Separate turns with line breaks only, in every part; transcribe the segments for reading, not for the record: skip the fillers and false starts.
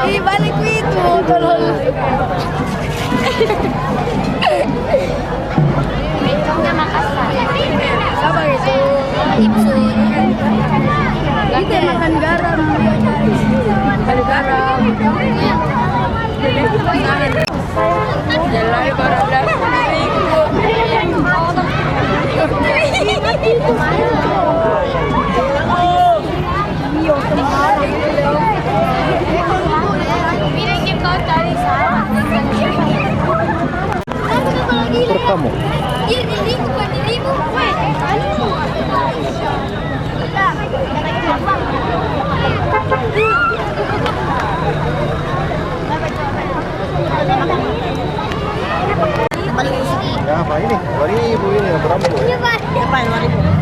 Di balik itu, tolong.
Becongnya Makassar.
Apa itu?
Ipsun.
Itu makan garam. Ada garam. Jalan barang
Miren que kota di sana.
Kamu.
Iya dirimu bukan dirimu. Weh, anu.
Ya apa ini? 2000 ini berapa bu?
Iya, Pak.
Apa 2000?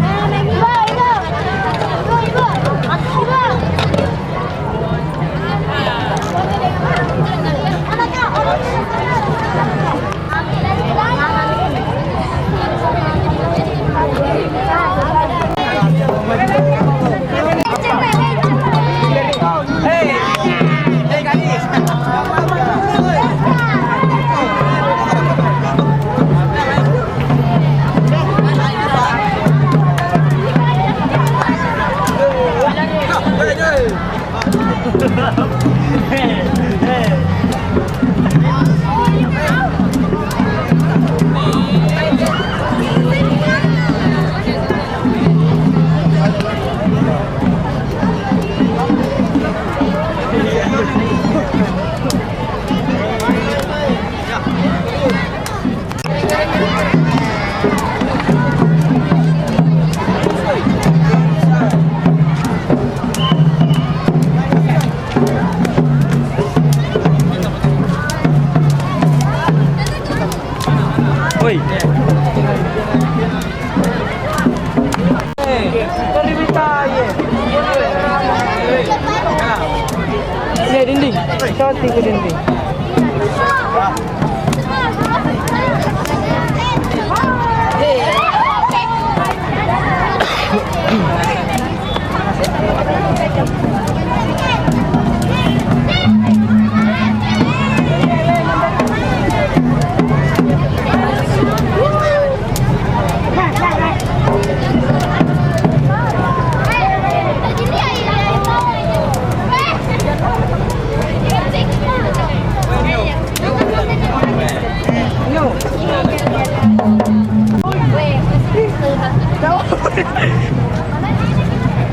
Woi. Ini dinding. Shooting ke dinding.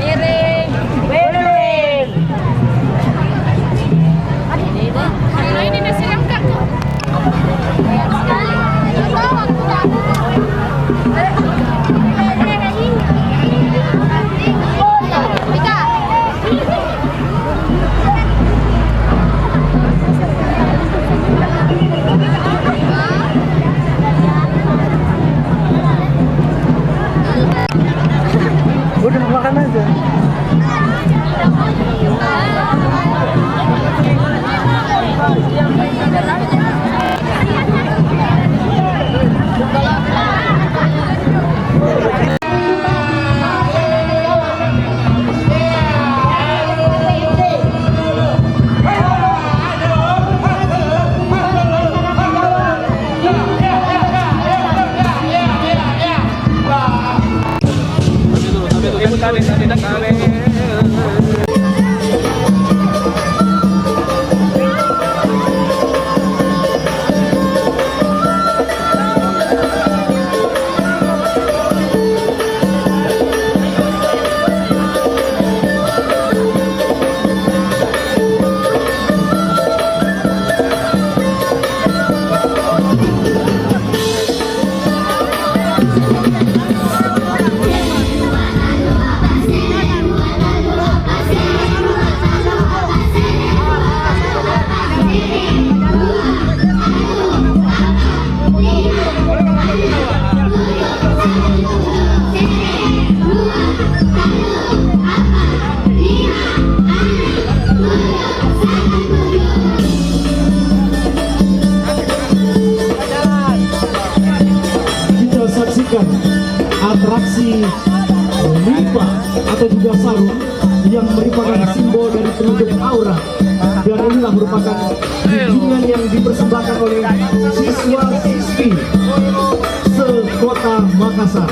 Miring.
Miring.
Kalau ini nasi lengkap.
Udah makan aja.
atraksi limpa atau juga sarung yang merupakan merupakan junjungan yang dipersembahkan oleh siswa-siswi sekota Makassar.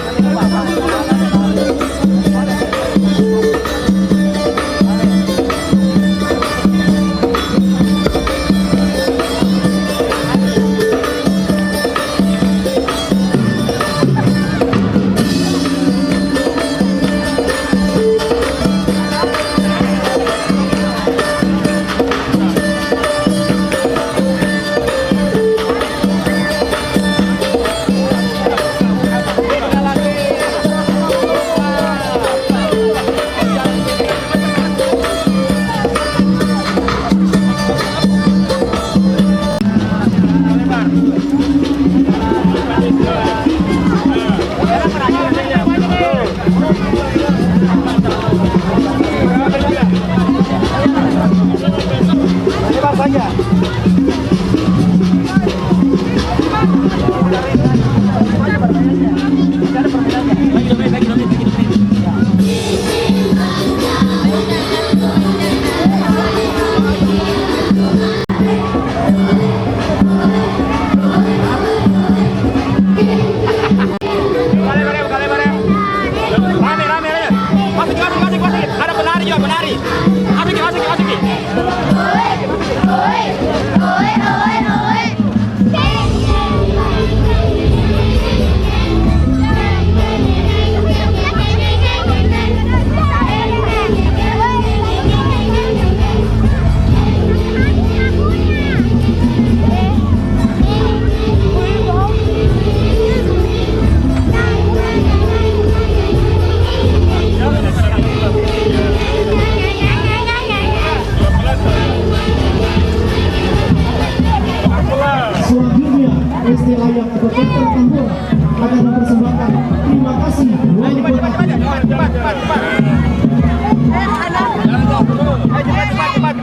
Selanjutnya, SD Ayam atau Dokter Tambora akan mempersembahkan terima kasih wali kota.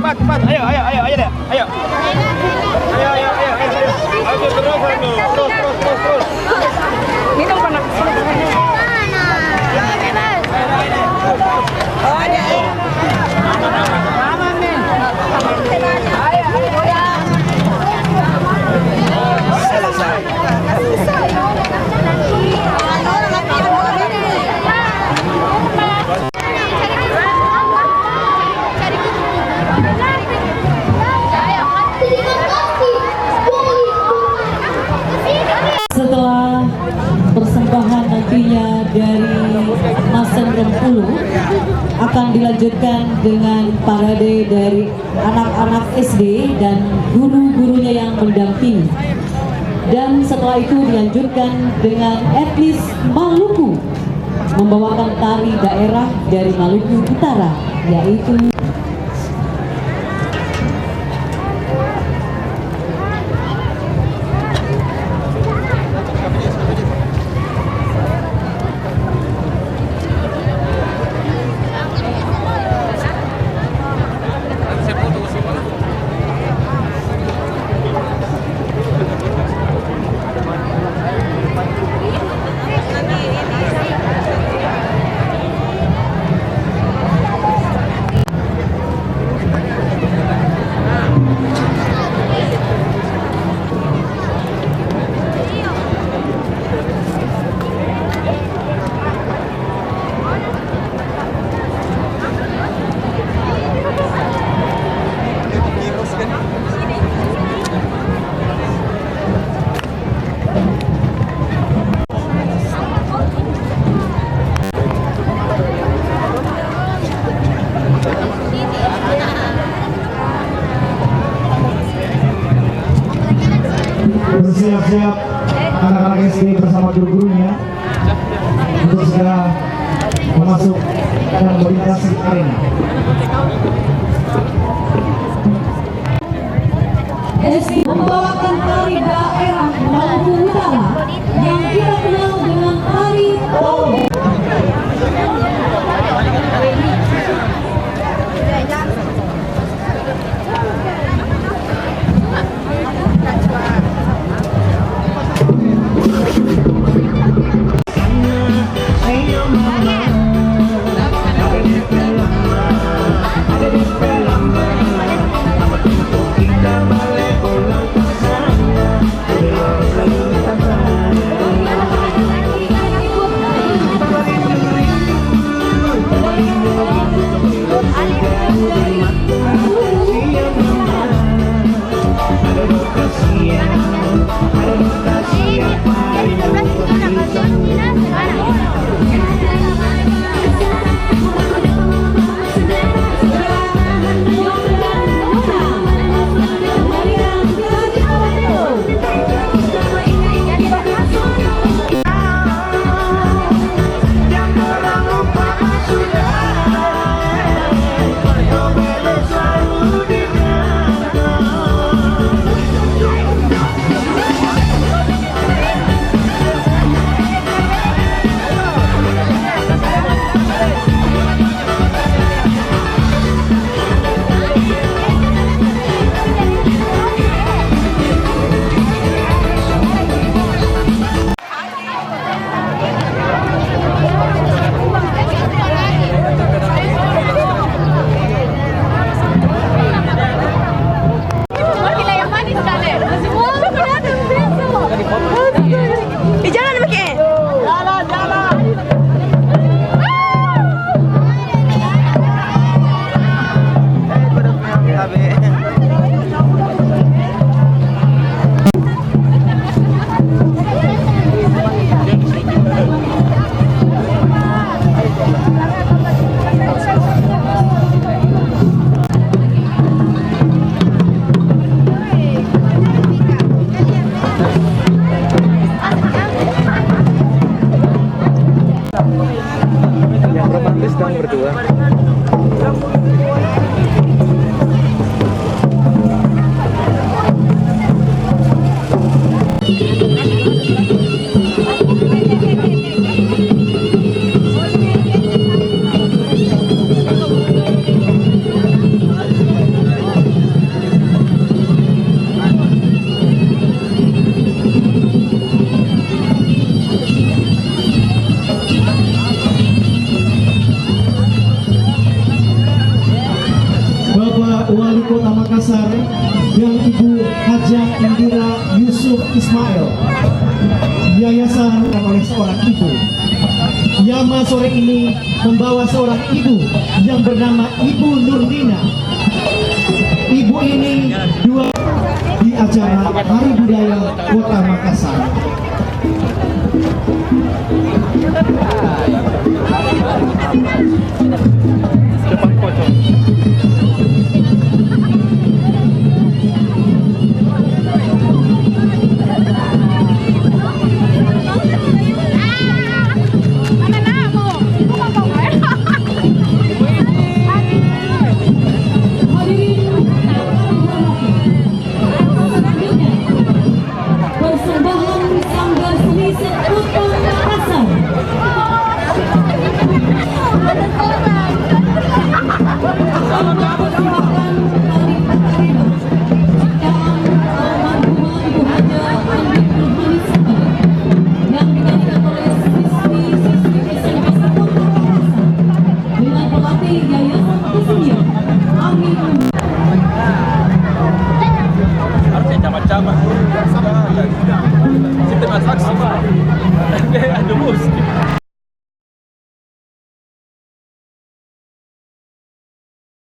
Cepat. Ayo deh. Ayo. Terus.
Minum panas.
Setelah persembahan nantinya dari Masen Rempulu akan dilanjutkan dengan parade dari anak-anak SD dan guru-gurunya yang mendampingi. Dan setelah itu dilanjutkan dengan etnis Maluku membawakan tari daerah dari Maluku Utara, yaitu
bersiap-siap anak-anak SD bersama guru-gurunya untuk segera masuk dan melintasi arena.
SD membawakan tari daerah Maluku Utara yang kita kenal dengan tari Toge.
Yang romantis dong berdua.
Bapak Wali Kota Makassar dan Ibu Hajah Indira Yusuf Ismail, yayasan oleh seorang ibu. Yama sore ini membawa seorang ibu yang bernama Ibu Nurdina. Ibu ini dua di acara Hari Budaya Kota Makassar.
Depan pocong.
Persembahan Sanggar Seni Seputar Makassar. Mempersembahkan tari ciptaan almarhumah Ibu Haja Andi Nurhani Sekali yang dinyanyikan oleh siswi-siswi SMP Seputar Makassar dengan pelatih Yayasan Kesenian Amin.
Harusnya camat-camat.